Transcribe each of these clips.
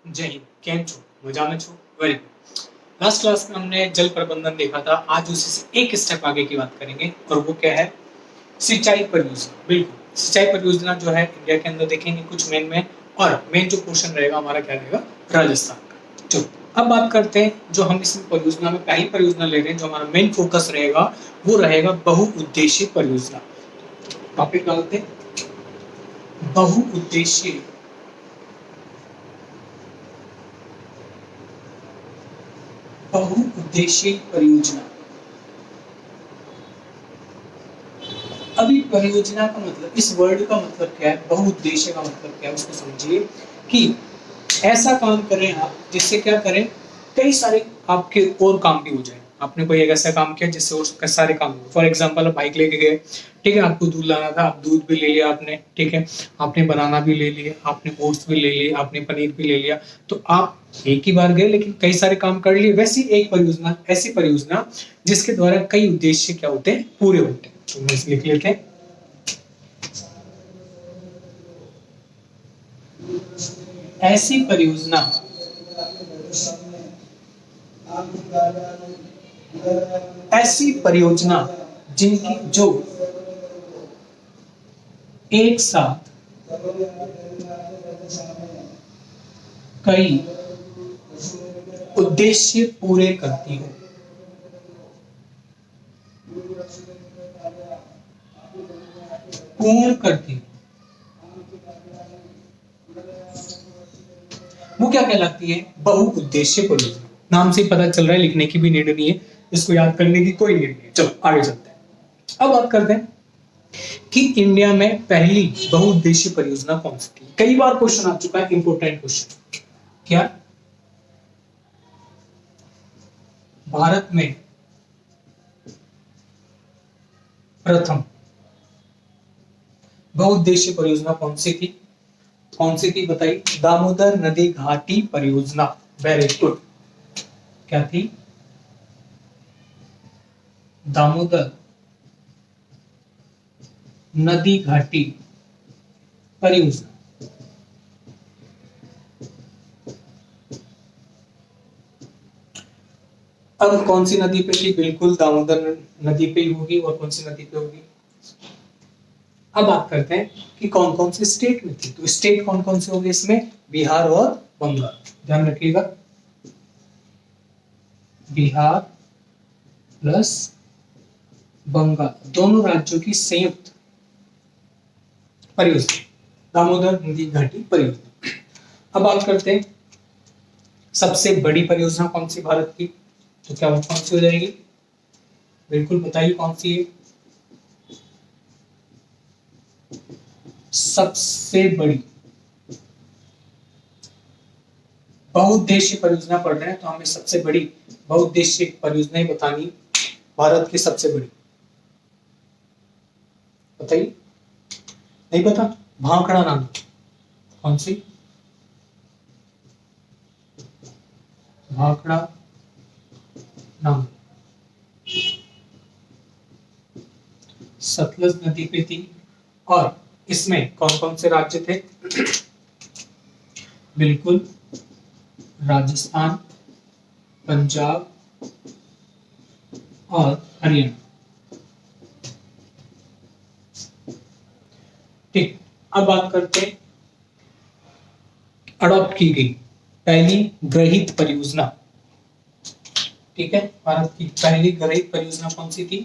जय हिंद। કેમ છો? મજામાં છો? Very good. लास्ट क्लास में हमने जल प्रबंधन देखा था। आज उसी से एक स्टेप आगे की बात करेंगे और वो क्या है? सिंचाई परियोजना। बिल्कुल, सिंचाई परियोजना जो है इंडिया के अंदर देखेंगे कुछ मेन में, और मेन जो क्वेश्चन रहेगा हमारा क्या रहेगा? राजस्थान का। चलो अब बात करते हैं, जो हम इस परियोजना में पहली परियोजना ले रहे हैं, जो हमारा मेन फोकस रहेगा वो रहेगा बहुउद्देशीय परियोजना। टॉपिक डालते हैं बहुउद्देशीय बहुउद्देशीय परियोजना। अभी परियोजना का मतलब, इस वर्ड का मतलब क्या है, बहुउद्देश्य का मतलब क्या है, उसको समझिए कि ऐसा काम करें आप जिससे क्या करें, कई सारे आपके और काम भी हो जाए। आपने कोई एक ऐसा काम किया जिससे और कई सारे काम हो। फॉर एग्जांपल, आप बाइक लेके गए, ठीक है, आपको दूध लाना था, आप दूध भी ले लिया आपने, ठीक है, आपने बनाना भी ले लिया, आपने ओट्स भी ले लिए, आपने पनीर भी ले लिया। तो आप एक ही बार गए लेकिन कई सारे काम कर लिए। वैसी एक परियोजना, ऐसी परियोजना जिसके द्वारा कई उद्देश्य क्या होते हैं, पूरे होते हैं। तो हम इसे लिख लेते हैं, ऐसी परियोजना जिनकी जो एक साथ कई उद्देश्य पूरे करती हो। पूर्ण करती हो, वो क्या कहलाती है? बहुउद्देशीय परियोजना। नाम से ही पता चल रहा है, लिखने की भी नीड नहीं है, इसको याद करने की कोई नीड नहीं है। चलो आगे चलते हैं। अब बात करते हैं कि इंडिया में पहली बहुउद्देशीय परियोजना कौन सी थी। कई बार क्वेश्चन आ चुका है, इंपोर्टेंट क्वेश्चन। क्या भारत में प्रथम बहुउद्देशीय परियोजना कौन सी थी? कौन सी थी बताइए? दामोदर नदी घाटी परियोजना। Very good. क्या थी? दामोदर नदी घाटी परियोजना। अब कौन सी नदी पे थी? बिल्कुल दामोदर नदी पे ही होगी। और कौन सी नदी पे होगी? अब बात करते हैं कि कौन कौन से स्टेट में थी। तो स्टेट कौन कौन से होंगे इसमें? बिहार और बंगाल। ध्यान रखिएगा, बिहार प्लस बंगाल, दोनों राज्यों की संयुक्त परियोजना, दामोदर नदी घाटी परियोजना। अब बात करते हैं सबसे बड़ी परियोजना कौन सी भारत की। तो क्या वो कौन सी हो जाएगी? बिल्कुल बताइए कौन सी है सबसे बड़ी बहुउद्देशीय परियोजना? पढ़ रहे हैं तो हमें सबसे बड़ी बहुउद्देशीय परियोजना ही बतानी। भारत की सबसे बड़ी बताइए। नहीं पता? भाखड़ा नाम। कौन सी? भाखड़ा नाम सतलज नदी पे थी। और इसमें कौन कौन से राज्य थे? बिल्कुल राजस्थान, पंजाब और हरियाणा। ठीक, अब बात करते हैं अडॉप्ट की गई पहली ग्रहित परियोजना। ठीक है, भारत की पहली ग्रहित परियोजना कौन सी थी?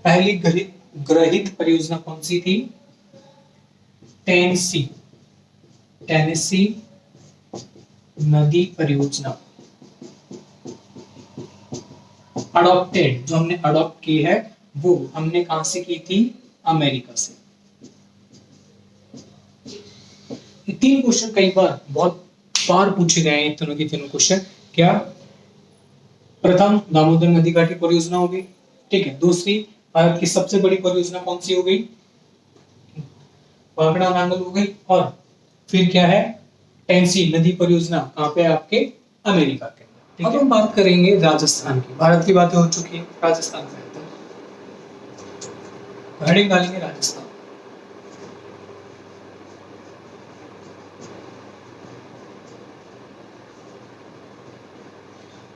पहली ग्रहित परियोजना कौन सी थी? टेनेसी नदी परियोजना। अडॉप्टेड, जो हमने अडॉप्ट की है वो हमने कहां से की थी? अमेरिका से। ये तीन क्वेश्चन कई बार बहुत बार पूछे गए हैं, तीनों के तीनों क्वेश्चन। क्या? प्रथम दामोदर नदी घाटी परियोजना होगी, ठीक है। दूसरी, भारत की सबसे बड़ी परियोजना कौन सी हो गई? भाखड़ा नांगल हो गई। और फिर क्या है? टेनेसी नदी परियोजना। कहां पे? आपके अमेरिका के। अब हम बात करेंगे राजस्थान की। भारत की बातें हो चुकी है, राजस्थान में हेडिंग डालेंगे राजस्थान।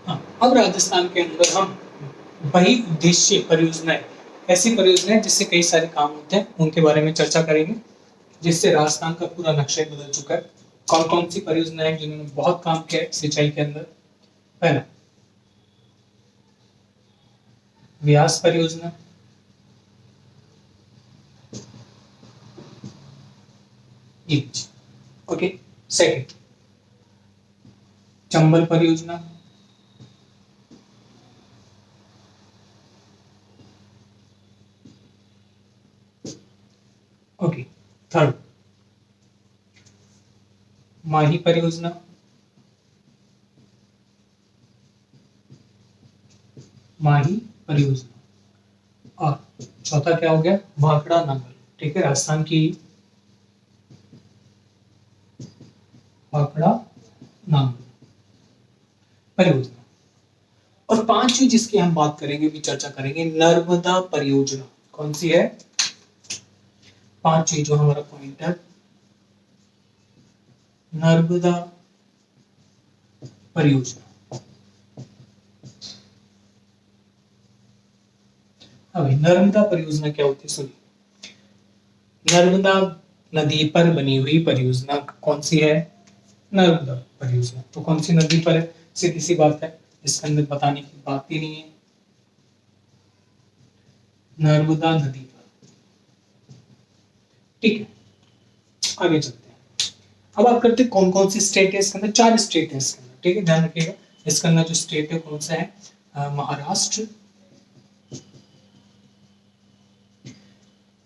हाँ, अब राजस्थान के अंदर हम बड़ी उद्देश्य परियोजनाएं, ऐसी परियोजनाएं जिससे कई सारे काम होते हैं, उनके बारे में चर्चा करेंगे, जिससे राजस्थान का पूरा नक्शा ही बदल चुका है। कौन कौन सी परियोजनाएं जिन्होंने बहुत काम किया है सिंचाई के अंदर? पहला, व्यास परियोजना, ओके। सेकंड, चंबल परियोजना, ओके। थर्ड, माही परियोजना, माही परियोजना। और चौथा क्या हो गया? भाखड़ा नांगल, ठीक है, राजस्थान की भाखड़ा नांगल परियोजना। और पांचवी जिसकी हम बात करेंगे, भी चर्चा करेंगे, नर्मदा परियोजना। कौन सी है? पांचवी जो हमारा पॉइंट है, नर्मदा परियोजना। अभी नर्मदा परियोजना क्या होती है सुनिए। नर्मदा नदी पर बनी हुई परियोजना कौन सी है? नर्मदा परियोजना। तो कौन सी नदी पर है? सीधी सी बात है, इसके अंदर बताने की बात ही नहीं है, नर्मदा नदी पर, ठीक है। आगे चलते हैं। अब आप करते हैं कौन कौन सी स्टेट है इसके अंदर? 4 स्टेट है इसके अंदर, ठीक है, ध्यान रखिएगा। इसके अंदर जो स्टेट है कौन सा है? महाराष्ट्र,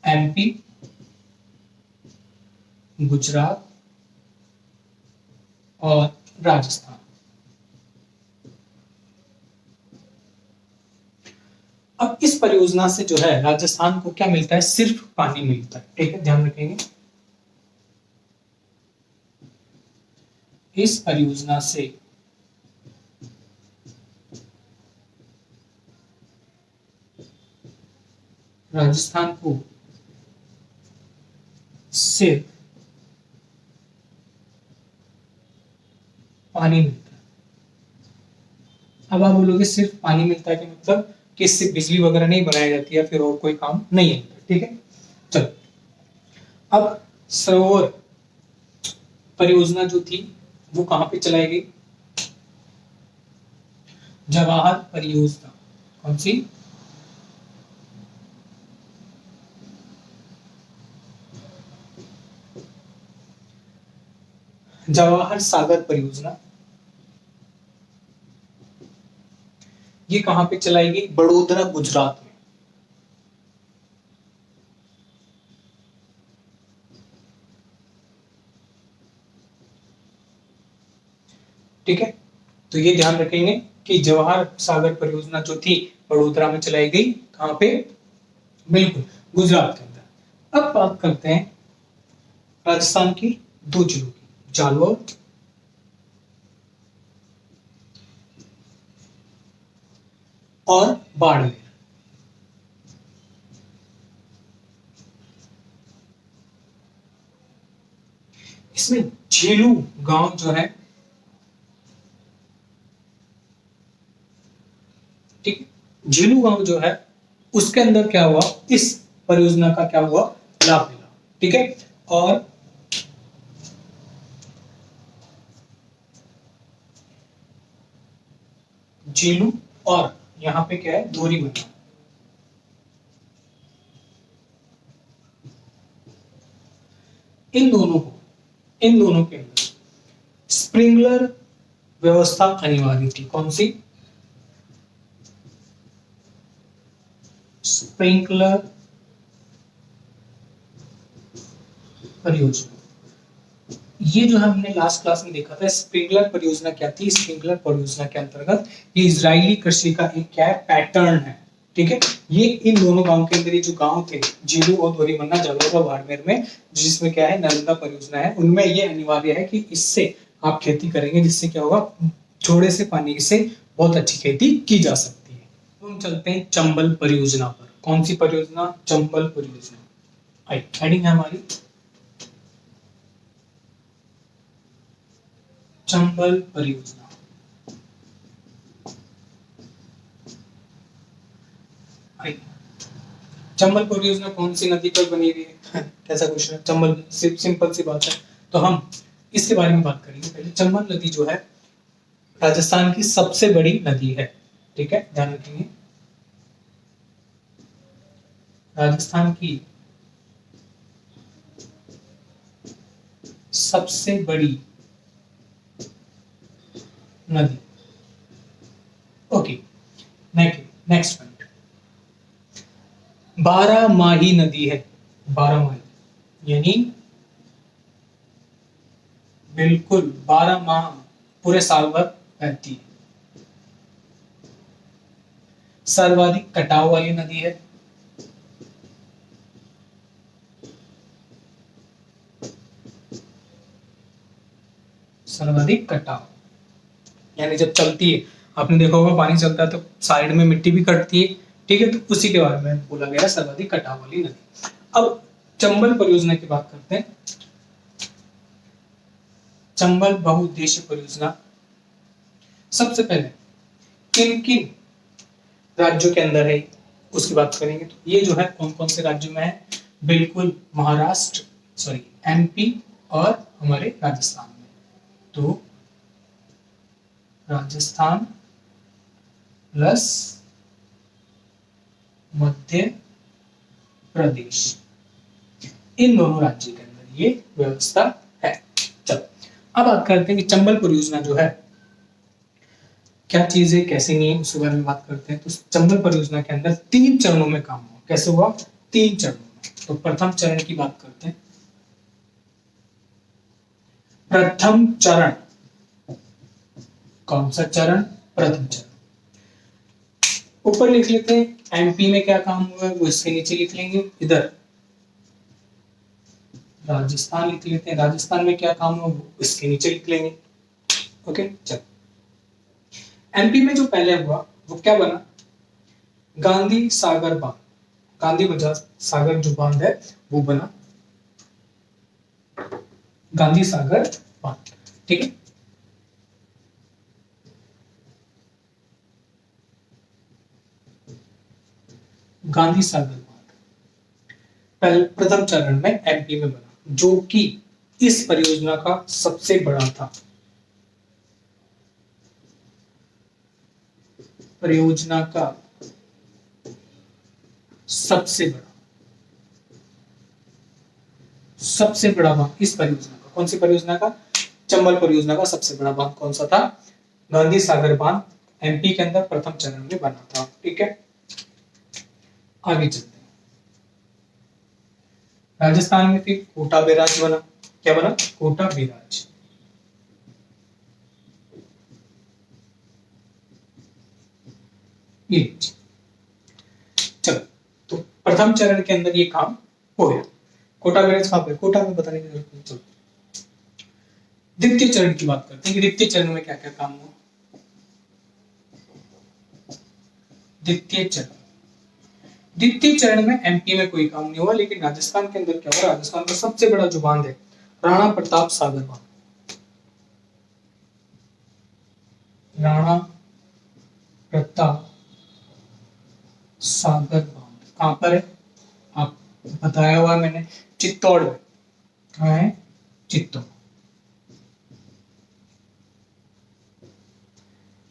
एमपी, गुजरात और राजस्थान। अब इस परियोजना से जो है राजस्थान को क्या मिलता है? सिर्फ पानी मिलता है, ठीक है, ध्यान रखेंगे। इस परियोजना से राजस्थान को सिर्फ पानी मिलता है। अब आप बोलोगे सिर्फ पानी मिलता है कि मतलब कि इससे बिजली वगैरह नहीं बनाई जाती है, फिर और कोई काम नहीं है, ठीक है। चलो, अब सरोवर परियोजना जो थी वो कहां पे चलाई गई? जवाहर परियोजना। कौन सी? जवाहर सागर परियोजना। ये कहां पे चलाई गई? बड़ोदरा, गुजरात में, ठीक है। तो ये ध्यान रखेंगे कि जवाहर सागर परियोजना जो थी बड़ोदरा में चलाई गई। कहां पे? बिल्कुल, गुजरात के अंदर। अब बात करते हैं राजस्थान की 2 जिलों की, जालौर और बाड़मेर। इसमें झेलू गांव जो है, ठीक, झेलू गांव जो है उसके अंदर क्या हुआ? इस परियोजना का क्या हुआ? लाभ मिला, ठीक है। और झेलू और यहाँ पे क्या है? धोरी बना। इन दोनों के अंदर स्प्रिंकलर व्यवस्था अनिवार्य थी। कौन सी? स्प्रिंकलर परियोजना। ये जो हमने लास्ट क्लास में देखा था, स्प्रिंकलर परियोजना क्या थी? स्प्रिंकलर परियोजना के अंतर्गत ये इजरायली कृषि का एक क्या है? पैटर्न है, ठीक है। ये इन दोनों गांव के अंदर, ये जो गांव थे जीलू और धोरीमन्ना, जालौर और बाड़मेर में, जिसमें क्या है नर्मदा परियोजना है, उनमें ये अनिवार्य है कि इससे आप खेती करेंगे, जिससे क्या होगा? थोड़े से पानी से बहुत अच्छी खेती की जा सकती है। तो हम चलते हैं चंबल परियोजना पर। कौन सी परियोजना? चंबल परियोजना। हेडिंग है हमारी चंबल परियोजना। चंबल परियोजना कौन सी नदी पर बनी हुई है? कैसा क्वेश्चन है? चंबल, सिंपल सी बात है। तो हम इसके बारे में बात करेंगे। पहले चंबल नदी जो है राजस्थान की सबसे बड़ी नदी है। ठीक है, ध्यान रखेंगे। राजस्थान की सबसे बड़ी नदी। ओके, नेक्स्ट पॉइंट, 12 माही नदी है। 12 माही यानी बिल्कुल 12 माह पूरे साल भर बहती है। सर्वाधिक कटाव वाली नदी है। सर्वाधिक कटाव यानी जब चलती है, आपने देखा होगा पानी चलता है तो साइड में मिट्टी भी कटती है। ठीक है, तो उसी के बारे में बोला गया सर्वाधिक कटाव वाली नदी। अब चंबल परियोजना की बात करते हैं। चंबल बहुउद्देश्य परियोजना सबसे पहले किन किन राज्यों के अंदर है उसकी बात करेंगे। तो ये जो है कौन कौन से राज्यों में है? बिल्कुल महाराष्ट्र, सॉरी एमपी और हमारे राजस्थान में। तो राजस्थान प्लस मध्य प्रदेश, इन दोनों राज्यों के अंदर ये व्यवस्था है। चलो अब बात करते हैं कि चंबल परियोजना जो है क्या चीज है, कैसे नहीं है, उसके बारे में बात करते हैं। तो चंबल परियोजना के अंदर 3 चरणों में काम हुआ। कैसे हुआ? 3 चरणों में। तो प्रथम चरण की बात करते हैं। प्रथम चरण, कौन सा चरण? प्रथम चरण। ऊपर लिख लेते हैं एमपी में क्या काम हुआ है, वो इसके नीचे लिख लेंगे। इधर राजस्थान लिख लेते हैं, राजस्थान में क्या काम हुआ वो इसके नीचे लिख लेंगे। ओके, चलो एमपी में जो पहले हुआ वो क्या बना? गांधी सागर बांध, गांधी बजाज सागर जो बांध है वो बना गांधी सागर बांध। ठीक है, गांधी सागर बांध पहले प्रथम चरण में एमपी में बना, जो कि इस परियोजना का सबसे बड़ा था। परियोजना का सबसे बड़ा बांध इस परियोजना का, कौन सी परियोजना का? चंबल परियोजना का सबसे बड़ा बांध कौन सा था? गांधी सागर बांध एमपी के अंदर प्रथम चरण में बना था। ठीक है, आगे चलते हैं। राजस्थान में फिर कोटा बैराज बना। क्या बना? कोटा बैराज। ये चलो, तो प्रथम चरण के अंदर ये काम हो गया। कोटा बैराज कहां पे? कोटा में बताने की जरूरत नहीं। चलो द्वितीय चरण की बात करते हैं कि द्वितीय चरण में क्या क्या काम हुआ। द्वितीय चरण में एमपी में कोई काम नहीं हुआ, लेकिन राजस्थान के अंदर क्या हुआ? राजस्थान का सबसे बड़ा जो बांध है राणा प्रताप सागर बांध। राणा प्रताप सागर बांध कहां पर है? आप बताया हुआ मैंने, चित्तौड़ में। कहां है? चित्तौड़।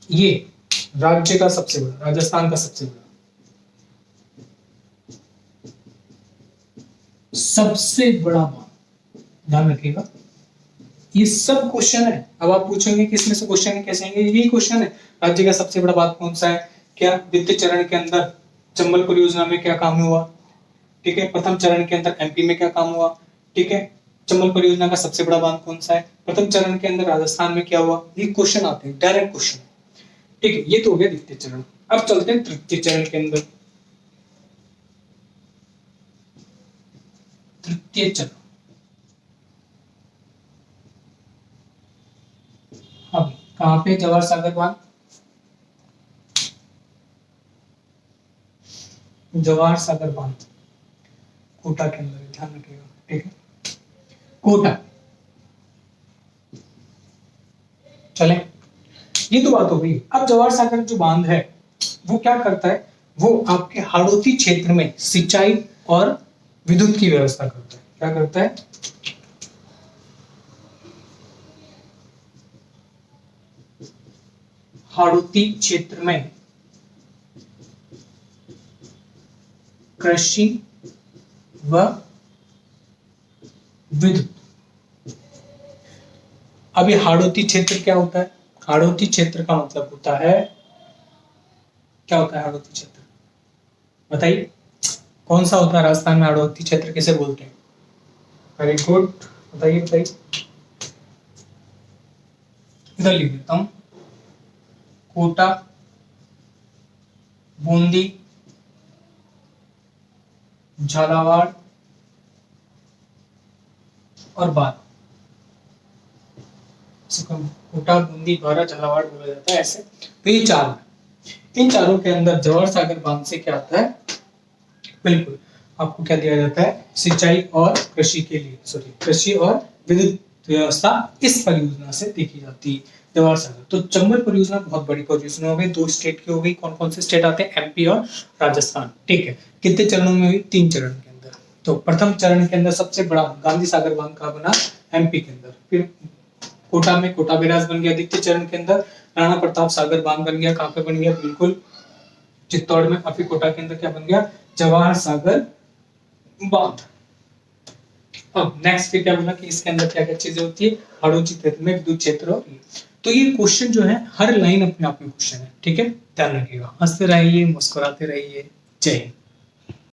ये राज्य का सबसे बड़ा, राजस्थान का सबसे बड़ा बांध, ध्यान रखिएगा। ये सब क्वेश्चन है। अब आप पूछेंगे कि इसमें से क्वेश्चन है कैसे आएंगे? यही क्वेश्चन है। राज्य का सबसे बड़ा बांध कौन सा है? क्या द्वितीय चरण के अंदर चंबल परियोजना में क्या काम हुआ? ठीक है, प्रथम चरण के अंदर एमपी में क्या काम हुआ? ठीक है, चंबल परियोजना का सबसे बड़ा बांध कौन सा है? प्रथम चरण के अंदर राजस्थान में क्या हुआ? ये क्वेश्चन आते हैं, डायरेक्ट क्वेश्चन। ठीक है, ये तो हो गया द्वितीय चरण। अब चलते हैं तृतीय चरण के अंदर। तृतीय चरण, अब कहां पे? जवाहर सागर बांध। जवाहर सागर बांध कोटा के अंदर है, ध्यान रखिएगा, ठीक है, कोटा। चले, ये तो बात हो गई। अब जवाहर सागर जो बांध है वो क्या करता है, वो आपके हाड़ौती क्षेत्र में सिंचाई और विद्युत की व्यवस्था करता है। क्या करता है, हाड़ौती क्षेत्र में कृषि व विद्युत। अभी हाड़ौती क्षेत्र क्या होता है, हाड़ौती क्षेत्र का मतलब होता है, क्या होता है हाड़ौती क्षेत्र, बताइए कौन सा होता है राजस्थान में, हाड़ौती क्षेत्र किसे बोलते हैं? वेरी गुड, बताइए बताइए, इधर लिख देता हूं, कोटा, बूंदी, झालावाड़ और बारा। कोटा, बूंदी, बारा, झालावाड़ बोला जाता है ऐसे। तो ये चार, इन चारों के अंदर जवाहर सागर बांध से क्या आता है, बिल्कुल आपको क्या दिया जाता है, सिंचाई और कृषि के लिए, सॉरी कृषि और विद्युत व्यवस्था इस परियोजना से देखी जाती है जवाहर सागर। तो चंबल परियोजना बहुत बड़ी परियोजना हो गई, 2 स्टेट की हो गई। कौन कौन से स्टेट आते हैं, एमपी और राजस्थान, ठीक है। कितने चरणों में हुई, 3 चरण के अंदर। तो प्रथम चरण के अंदर सबसे बड़ा गांधी सागर बांध का बना एमपी के अंदर, फिर कोटा में कोटा बैराज बन गया द्वितीय चरण के अंदर, राणा प्रताप सागर बांध बन गया, कहां पे बन गया, बिल्कुल चित्तौड़ में। और फिर कोटा के अंदर क्या बन गया, जवाहर सागर बांध। अब नेक्स्ट फिर क्या बोला कि इसके अंदर क्या क्या चीजें होती है, हाड़ौती क्षेत्र में विद्युत क्षेत्र। और तो ये क्वेश्चन जो है हर लाइन अपने आप में क्वेश्चन है, ठीक है, ध्यान रखिएगा। हंसते रहिए, मुस्कुराते रहिए, जय हिंद।